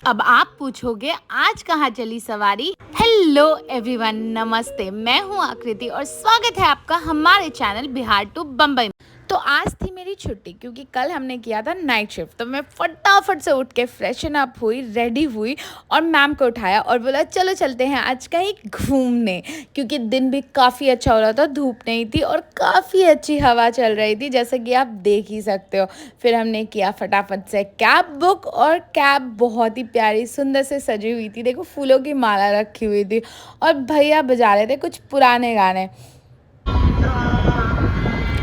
अब आप पूछोगे आज कहाँ चली सवारी। हेलो एवरीवन, नमस्ते। मैं हूँ आकृति और स्वागत है आपका हमारे चैनल बिहार टू बम्बई। तो आज थी मेरी छुट्टी क्योंकि कल हमने किया था नाइट शिफ्ट। तो मैं फटाफट से उठ के फ्रेशन अप हुई, रेडी हुई और मैम को उठाया और बोला चलो चलते हैं आज कहीं घूमने, क्योंकि दिन भी काफ़ी अच्छा हो रहा था, धूप नहीं थी और काफ़ी अच्छी हवा चल रही थी, जैसे कि आप देख ही सकते हो। फिर हमने किया फटाफट से कैब बुक और कैब बहुत ही प्यारी सुंदर से सजी हुई थी। देखो फूलों की माला रखी हुई थी और भैया बजा रहे थे कुछ पुराने गाने।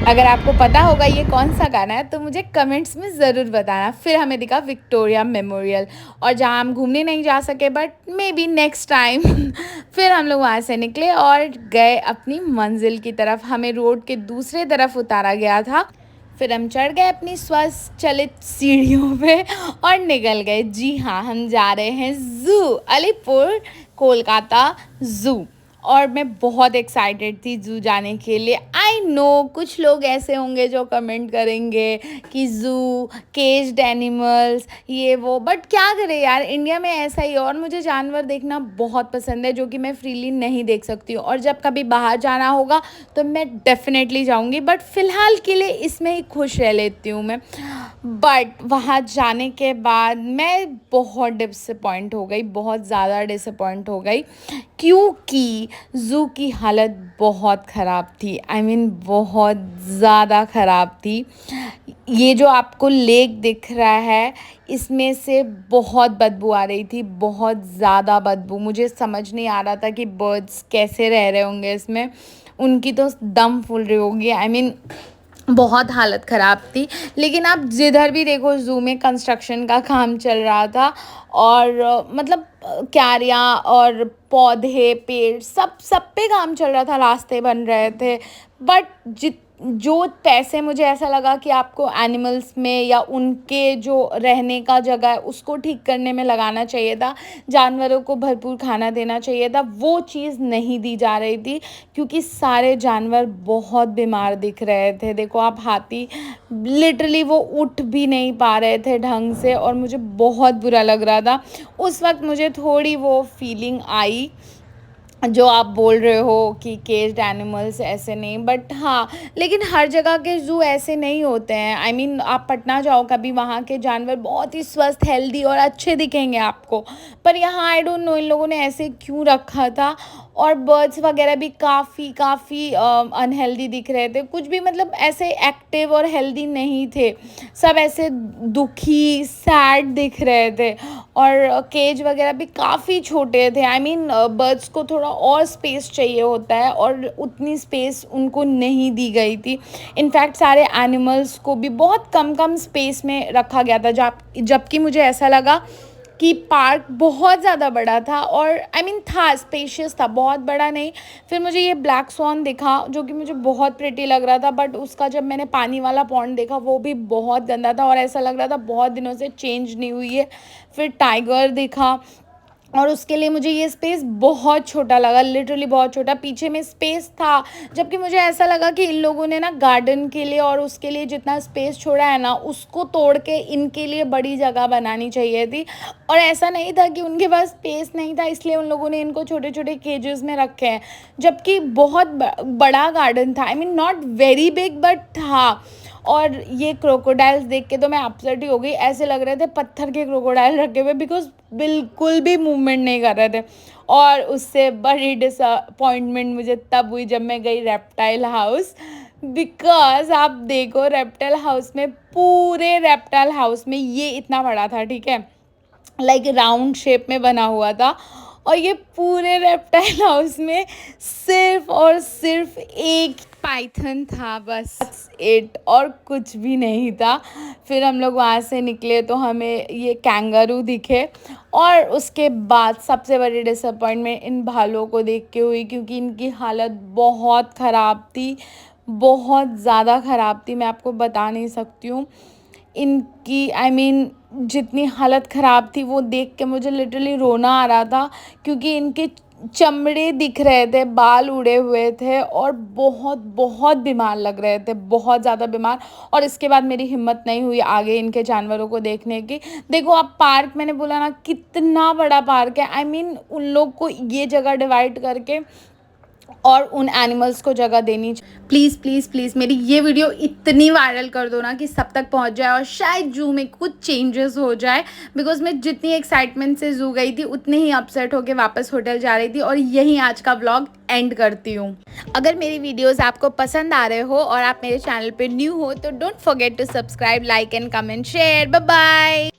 अगर आपको पता होगा ये कौन सा गाना है तो मुझे कमेंट्स में ज़रूर बताना। फिर हमें दिखा विक्टोरिया मेमोरियल, और जहाँ हम घूमने नहीं जा सके but may be next time फिर हम लोग वहाँ से निकले और गए अपनी मंजिल की तरफ। हमें रोड के दूसरे तरफ उतारा गया था। फिर हम चढ़ गए अपनी स्वचालित सीढ़ियों पे और निकल गए। जी हाँ, हम जा रहे हैं ज़ू, अलीपुर कोलकाता ज़ू। और मैं बहुत एक्साइटेड थी ज़ू जाने के लिए। आई नो कुछ लोग ऐसे होंगे जो कमेंट करेंगे कि ज़ू, केज्ड एनिमल्स, ये वो, बट क्या करें यार, इंडिया में ऐसा ही है। और मुझे जानवर देखना बहुत पसंद है जो कि मैं फ्रीली नहीं देख सकती हूँ। और जब कभी बाहर जाना होगा तो मैं डेफिनेटली जाऊँगी, बट फ़िलहाल के लिए इसमें ही खुश रह लेती हूँ मैं। बट वहाँ जाने के बाद मैं बहुत डिसअपॉइंट हो गई, बहुत ज़्यादा डिसअपॉइंट हो गई, क्योंकि ज़ू की हालत बहुत ख़राब थी। आई मीन बहुत ज़्यादा ख़राब थी। ये जो आपको लेक दिख रहा है इसमें से बहुत बदबू आ रही थी, बहुत ज़्यादा बदबू। मुझे समझ नहीं आ रहा था कि बर्ड्स कैसे रह रहे होंगे इसमें, उनकी तो दम फूल रही होगी। आई मीन बहुत हालत ख़राब थी। लेकिन आप जिधर भी देखो ज़ू में कंस्ट्रक्शन का काम चल रहा था और मतलब क्यारियाँ और पौधे, पेड़, सब पे काम चल रहा था, रास्ते बन रहे थे। बट जो पैसे मुझे ऐसा लगा कि आपको एनिमल्स में या उनके जो रहने का जगह है उसको ठीक करने में लगाना चाहिए था, जानवरों को भरपूर खाना देना चाहिए था, वो चीज़ नहीं दी जा रही थी, क्योंकि सारे जानवर बहुत बीमार दिख रहे थे। देखो आप, हाथी लिटरली वो उठ भी नहीं पा रहे थे ढंग से और मुझे बहुत बुरा लग रहा था। उस वक्त मुझे थोड़ी वो फीलिंग आई जो आप बोल रहे हो कि केज्ड एनिमल्स ऐसे नहीं, बट हाँ, लेकिन हर जगह के ज़ू ऐसे नहीं होते हैं। आई मीन आप पटना जाओ कभी, वहाँ के जानवर बहुत ही स्वस्थ, हेल्दी और अच्छे दिखेंगे आपको। पर यहाँ आई डोंट नो इन लोगों ने ऐसे क्यों रखा था। और बर्ड्स वगैरह भी काफ़ी अनहेल्दी दिख रहे थे, कुछ भी मतलब ऐसे एक्टिव और हेल्दी नहीं थे, सब ऐसे दुखी, सैड दिख रहे थे। और केज वगैरह भी काफ़ी छोटे थे। आई मीन बर्ड्स को थोड़ा और स्पेस चाहिए होता है और उतनी स्पेस उनको नहीं दी गई थी। इनफैक्ट सारे एनिमल्स को भी बहुत कम स्पेस में रखा गया था, जबकि मुझे ऐसा लगा कि पार्क बहुत ज़्यादा बड़ा था। और आई मीन था स्पेशियस, था, बहुत बड़ा नहीं। फिर मुझे ये ब्लैक स्वॉन दिखा जो कि मुझे बहुत प्रिटी लग रहा था, बट उसका जब मैंने पानी वाला पॉन्ड देखा वो भी बहुत गंदा था और ऐसा लग रहा था बहुत दिनों से चेंज नहीं हुई है। फिर टाइगर दिखा और उसके लिए मुझे ये स्पेस बहुत छोटा लगा, लिटरली बहुत छोटा। पीछे में स्पेस था, जबकि मुझे ऐसा लगा कि इन लोगों ने ना गार्डन के लिए और उसके लिए जितना स्पेस छोड़ा है ना उसको तोड़ के इनके लिए बड़ी जगह बनानी चाहिए थी। और ऐसा नहीं था कि उनके पास स्पेस नहीं था इसलिए उन लोगों ने इनको छोटे छोटे केजेस में रखे हैं, जबकि बहुत बड़ा गार्डन था। I mean not very big but था। और ये क्रोकोडाइल्स देख के तो मैं अपसेट ही हो गई, ऐसे लग रहे थे पत्थर के क्रोकोडाइल रखे हुए, बिकॉज बिल्कुल भी मूवमेंट नहीं कर रहे थे। और उससे बड़ी डिसअपॉइंटमेंट मुझे तब हुई जब मैं गई रेप्टाइल हाउस, बिकॉज आप देखो रेप्टाइल हाउस में, पूरे रेप्टाइल हाउस में ये इतना बड़ा था, ठीक है, लाइक राउंड शेप में बना हुआ था। और ये पूरे रेप्टाइल हाउस में सिर्फ और सिर्फ एक पाइथन था, बस इट, और कुछ भी नहीं था। फिर हम लोग वहाँ से निकले तो हमें ये कैंगारू दिखे। और उसके बाद सबसे बड़ी डिसअपॉइंटमेंट इन भालुओं को देख के हुई, क्योंकि इनकी हालत बहुत ख़राब थी, बहुत ज़्यादा ख़राब थी, मैं आपको बता नहीं सकती हूँ इनकी। आई मीन जितनी हालत ख़राब थी वो देख के मुझे लिटरली रोना आ रहा था, क्योंकि इनके चमड़े दिख रहे थे, बाल उड़े हुए थे और बहुत बहुत बीमार लग रहे थे, बहुत ज़्यादा बीमार। और इसके बाद मेरी हिम्मत नहीं हुई आगे इनके जानवरों को देखने की। देखो आप पार्क, मैंने बोला ना कितना बड़ा पार्क है। आई मीन उन लोग को ये जगह डिवाइड करके और उन एनिमल्स को जगह देनी चाहिए। प्लीज़ प्लीज़ प्लीज़ मेरी ये वीडियो इतनी वायरल कर दो ना कि सब तक पहुंच जाए और शायद जू में कुछ चेंजेस हो जाए। बिकॉज मैं जितनी एक्साइटमेंट से जू गई थी उतने ही अपसेट होकर वापस होटल जा रही थी। और यहीं आज का व्लॉग एंड करती हूँ। अगर मेरी वीडियोस आपको पसंद आ रहे हो और आप मेरे चैनल पे न्यू हो तो don't forget to subscribe, like and comment, share. Bye bye.